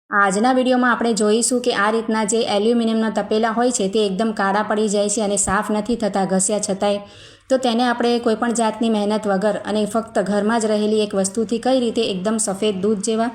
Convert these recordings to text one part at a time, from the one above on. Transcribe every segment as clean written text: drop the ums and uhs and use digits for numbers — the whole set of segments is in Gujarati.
આજના વિડીયોમાં આપણે જોઈશું કે આ રીતના જે એલ્યુમિનિયમના તપેલા હોય છે તે એકદમ કાળા પડી જાય છે અને સાફ નથી થતા ઘસ્યા છતાંય, તો તેને આપણે કોઈપણ જાતની મહેનત વગર અને ફક્ત ઘરમાં જ રહેલી એક વસ્તુથી કઈ રીતે એકદમ સફેદ દૂધ જેવા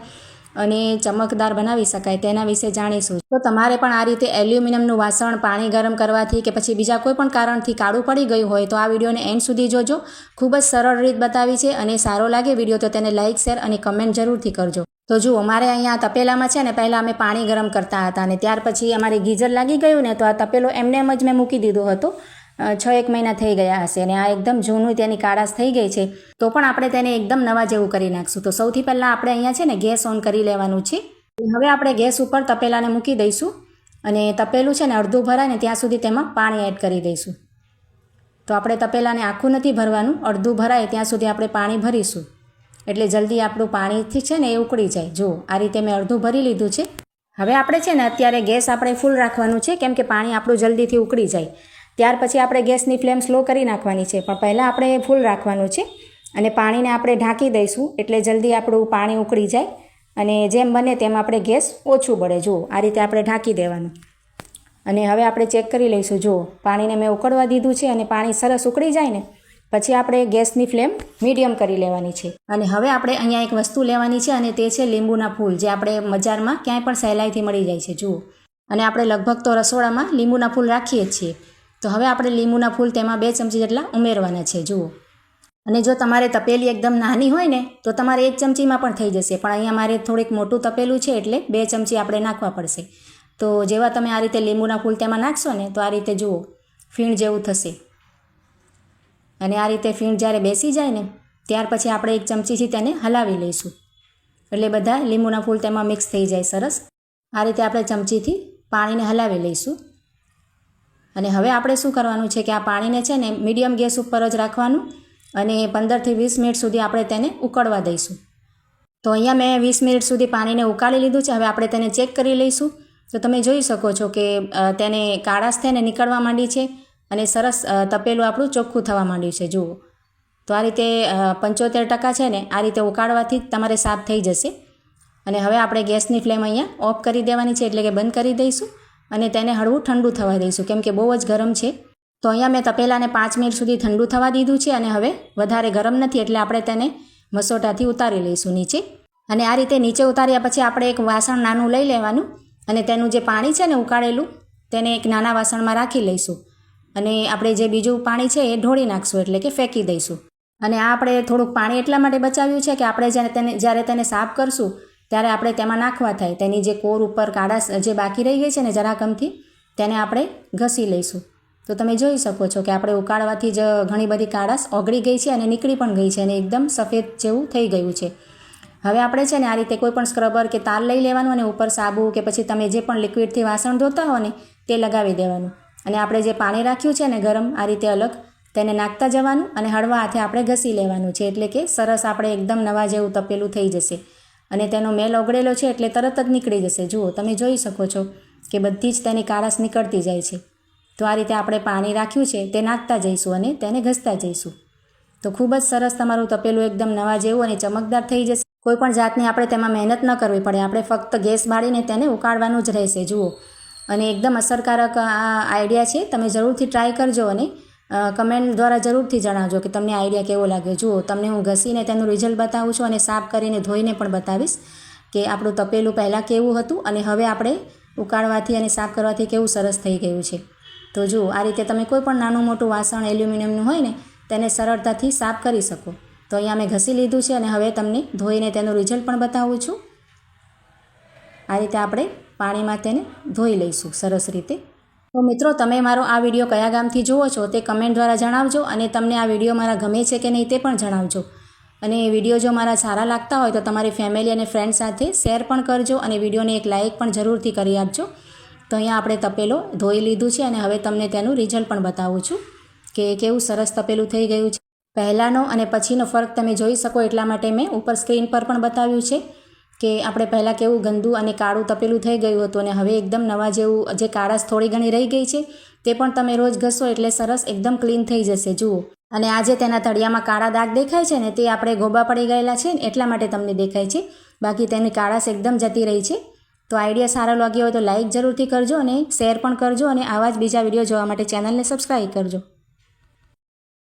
અને ચમકદાર બનાવી શકાય તેના વિશે જાણીશું. તો તમારે પણ આ રીતે એલ્યુમિનિયમનું વાસણ પાણી ગરમ કરવાથી કે પછી બીજા કોઈ પણ કારણથી કાળું પડી ગયું હોય તો આ વિડીયોને એન્ડ સુધી જોજો. ખૂબ જ સરળ રીત બતાવી છે અને સારો લાગે વિડીયો તો તેને લાઇક, શેર અને કમેન્ટ જરૂરથી કરજો. તો જુઓ, અમારે અહીંયા તપેલામાં છે ને પહેલાં અમે પાણી ગરમ કરતા હતા અને ત્યાર પછી અમારે ગીઝર લાગી ગયું ને તો આ તપેલો એમને એમ જ મેં મૂકી દીધો હતો. 6-1 મહિના થઈ ગયા હશે અને આ એકદમ જૂનું તેની કાળાશ થઈ ગઈ છે, તો પણ આપણે તેને એકદમ નવા જેવું કરી નાખશું. તો સૌથી પહેલાં આપણે અહીંયા છે ને ગેસ ઓન કરી લેવાનું છે. હવે આપણે ગેસ ઉપર તપેલાને મૂકી દઈશું અને તપેલું છે ને અડધું ભરાય ને ત્યાં સુધી તેમાં પાણી એડ કરી દઈશું. તો આપણે તપેલાને આખું નથી ભરવાનું, અડધું ભરાય ત્યાં સુધી આપણે પાણી ભરીશું એટલે જલ્દી આપણું પાણીથી છે ને એ ઉકળી જાય. જુઓ, આ રીતે મેં અડધું ભરી લીધું છે. હવે આપણે છે ને અત્યારે ગેસ આપણે ફૂલ રાખવાનું છે, કેમ કે પાણી આપણું જલ્દીથી ઉકળી જાય. ત્યાર પછી આપણે ગેસની ફ્લેમ સ્લો કરી નાખવાની છે, પણ પહેલાં આપણે ફૂલ રાખવાનું છે અને પાણીને આપણે ઢાંકી દઈશું એટલે જલ્દી આપણું પાણી ઉકળી જાય અને જેમ બને તેમ આપણે ગેસ ઓછું બળે. જુઓ, આ રીતે આપણે ઢાંકી દેવાનું અને હવે આપણે ચેક કરી લઈશું. જુઓ, પાણીને મેં ઉકળવા દીધું છે અને પાણી સરસ ઉકળી જાય ને પછી આપણે ગેસની ફ્લેમ મીડિયમ કરી લેવાની છે. અને હવે આપણે અહીંયા એક વસ્તુ લેવાની છે અને તે છે લીંબુના ફૂલ, જે આપણે બજારમાં ક્યાંય પણ સહેલાઈથી મળી જાય છે. જુઓ, અને આપણે લગભગ તો રસોડામાં લીંબુના ફૂલ રાખીએ જ છીએ. તો હવે આપણે લીંબુના ફૂલ તેમાં 2 ચમચી જેટલા ઉમેરવાના છે. જુઓ, અને જો તમારે તપેલી એકદમ નાની હોય ને તો તમારે 1 ચમચીમાં પણ થઈ જશે, પણ અહીંયા મારે થોડીક મોટું તપેલું છે એટલે 2 ચમચી આપણે નાખવા પડશે. તો જેવા તમે આ રીતે લીંબુના ફૂલ તેમાં નાખશો ને તો આ રીતે જુઓ ફીણ જેવું થશે અને આ રીતે ફીણ જ્યારે બેસી જાય ને ત્યાર પછી આપણે 1 ચમચીથી તેને હલાવી લઈશું એટલે બધા લીંબુના ફૂલ તેમાં મિક્સ થઈ જાય સરસ. આ રીતે આપણે ચમચીથી પાણીને હલાવી લઈશું. અને હવે આપણે શું કરવાનું છે કે આ પાણીને છે ને મીડિયમ ગેસ ઉપર જ રાખવાનું અને 15થી 20 મિનિટ સુધી આપણે તેને ઉકળવા દઈશું. તો અહીંયા મેં 20 મિનિટ સુધી પાણીને ઉકાળી લીધું છે. હવે આપણે તેને ચેક કરી લઈશું. તો તમે જોઈ શકો છો કે તેને કાળાશ થઈને નીકળવા માંડી છે અને સરસ તપેલું આપણું ચોખ્ખું થવા માંડ્યું છે. જુઓ, તો આ રીતે 75% છે ને આ રીતે ઉકાળવાથી જ તમારે સાફ થઈ જશે. અને હવે આપણે ગેસની ફ્લેમ અહીંયા ઓફ કરી દેવાની છે, એટલે કે બંધ કરી દઈશું અને તેને હળવું ઠંડુ થવા દઈશું, કેમ કે બહુ જ ગરમ છે. તો અહીંયા મેં તપેલાને 5 મિનિટ સુધી ઠંડુ થવા દીધું છે અને હવે વધારે ગરમ નથી એટલે આપણે તેને મસોટાથી ઉતારી લઈશું નીચે. અને આ રીતે નીચે ઉતાર્યા પછી આપણે એક વાસણ નાનું લઈ લેવાનું અને તેનું જે પાણી છે ને ઉકાળેલું તેને એક નાના વાસણમાં રાખી લઈશું અને આપણે જે બીજું પાણી છે એ ઢોળી નાખશું, એટલે કે ફેંકી દઈશું. અને આ આપણે થોડુંક પાણી એટલા માટે બચાવ્યું છે કે આપણે જ્યારે તેને સાફ કરશું ત્યારે આપણે તેમાં નાખવા થાય તેની જે કોર ઉપર કાળાશ જે બાકી રહી ગઈ છે ને જરા કમથી તેને આપણે ઘસી લઈશું. તો તમે જોઈ શકો છો કે આપણે ઉકાળવાથી જ ઘણી બધી કાળાશ ઓગળી ગઈ છે અને નીકળી પણ ગઈ છે અને એકદમ સફેદ જેવું થઈ ગયું છે. હવે આપણે છે ને આ રીતે કોઈ પણ સ્ક્રબર કે તાર લઈ લેવાનું અને ઉપર સાબુ કે પછી તમે જે પણ લિક્વિડથી વાસણ ધોતા હો ને તે લગાવી દેવાનું અને આપણે જે પાણી રાખ્યું છે ને ગરમ આ રીતે અલગ તેને નાખતા જવાનું અને હળવા હાથે આપણે ઘસી લેવાનું છે, એટલે કે સરસ આપણે એકદમ નવા જેવું તપેલું થઈ જશે અને તેનો મેલ ઓગળેલો છે એટલે તરત જ નીકળી જશે. જુઓ, તમે જોઈ શકો છો કે બધી જ તેની કાળાશ નીકળતી જાય છે. તો આ રીતે આપણે પાણી રાખ્યું છે તે નાખતા જઈશું અને તેને ઘસતા જઈશું. તો ખૂબ જ સરસ તમારું તપેલું એકદમ નવા જેવું અને ચમકદાર થઈ જશે. કોઈ પણ જાતની આપણે તેમાં મહેનત ન કરવી પડે, આપણે ફક્ત ગેસ બાળીને તેને ઉકાળવાનું જ રહેશે. જુઓ, અને એકદમ અસરકારક આ આઈડિયા છે. તમે જરૂરથી ટ્રાય કરજો અને કમેન્ટ દ્વારા જરૂરથી જણાવજો કે તમને આઈડિયા કેવો લાગ્યો. જુઓ, તમને હું ઘસીને તેનું રિઝલ્ટ બતાવું છું અને સાફ કરીને ધોઈને પણ બતાવીશ કે આપણું તપેલું પહેલાં કેવું હતું અને હવે આપણે ઉકાળવાથી અને સાફ કરવાથી કેવું સરસ થઈ ગયું છે. તો જુઓ, આ રીતે તમે કોઈ પણ નાનું મોટું વાસણ એલ્યુમિનિયમનું હોય ને તેને સરળતાથી સાફ કરી શકો. તો અહીંયા મેં ઘસી લીધું છે અને હવે તમને ધોઈને તેનું રિઝલ્ટ પણ બતાવું છું. આ રીતે આપણે પાણીમાં તેને ધોઈ લઈશું સરસ રીતે. તો મિત્રો, તમે મારો આ વિડીયો કયા ગામથી જુઓ છો તે કમેન્ટ દ્વારા જણાવજો અને તમને આ વિડીયો મારા ગમે છે કે નહીં તે પણ જણાવજો. અને વિડીયો જો મારા સારા લાગતા હોય તો તમારી ફેમિલી અને ફ્રેન્ડ સાથે શેર પણ કરજો અને વિડીયોને એક લાઇક પણ જરૂરથી કરી આપજો. તો અહીંયા આપણે તપેલો ધોઈ લીધું છે અને હવે તમને તેનું રિઝલ્ટ પણ બતાવું છું કે કેવું સરસ તપેલું થઈ ગયું છે. પહેલાંનો અને પછીનો ફરક તમે જોઈ શકો એટલા માટે મેં ઉપર સ્ક્રીન પર પણ બતાવ્યું છે કે આપણે પહેલાં કેવું ગંદુ અને કાળું તપેલું થઈ ગયું હતું અને હવે એકદમ નવા જેવું જે કાળાશ થોડી ઘણી રહી ગઈ છે તે પણ તમે રોજ ઘસો એટલે સરસ એકદમ ક્લીન થઈ જશે. જુઓ, અને આજે તેના તળિયામાં કાળા દાગ દેખાય છે ને તે આપણે ગોબા પડી ગયેલા છે ને એટલા માટે તમને દેખાય છે, બાકી તેની કાળાશ એકદમ જતી રહી છે. તો આઈડિયા સારો લાગ્યો હોય તો લાઇક જરૂરથી કરજો અને શેર પણ કરજો અને આવા જ બીજા વિડીયો જોવા માટે ચેનલને સબસ્ક્રાઈબ કરજો.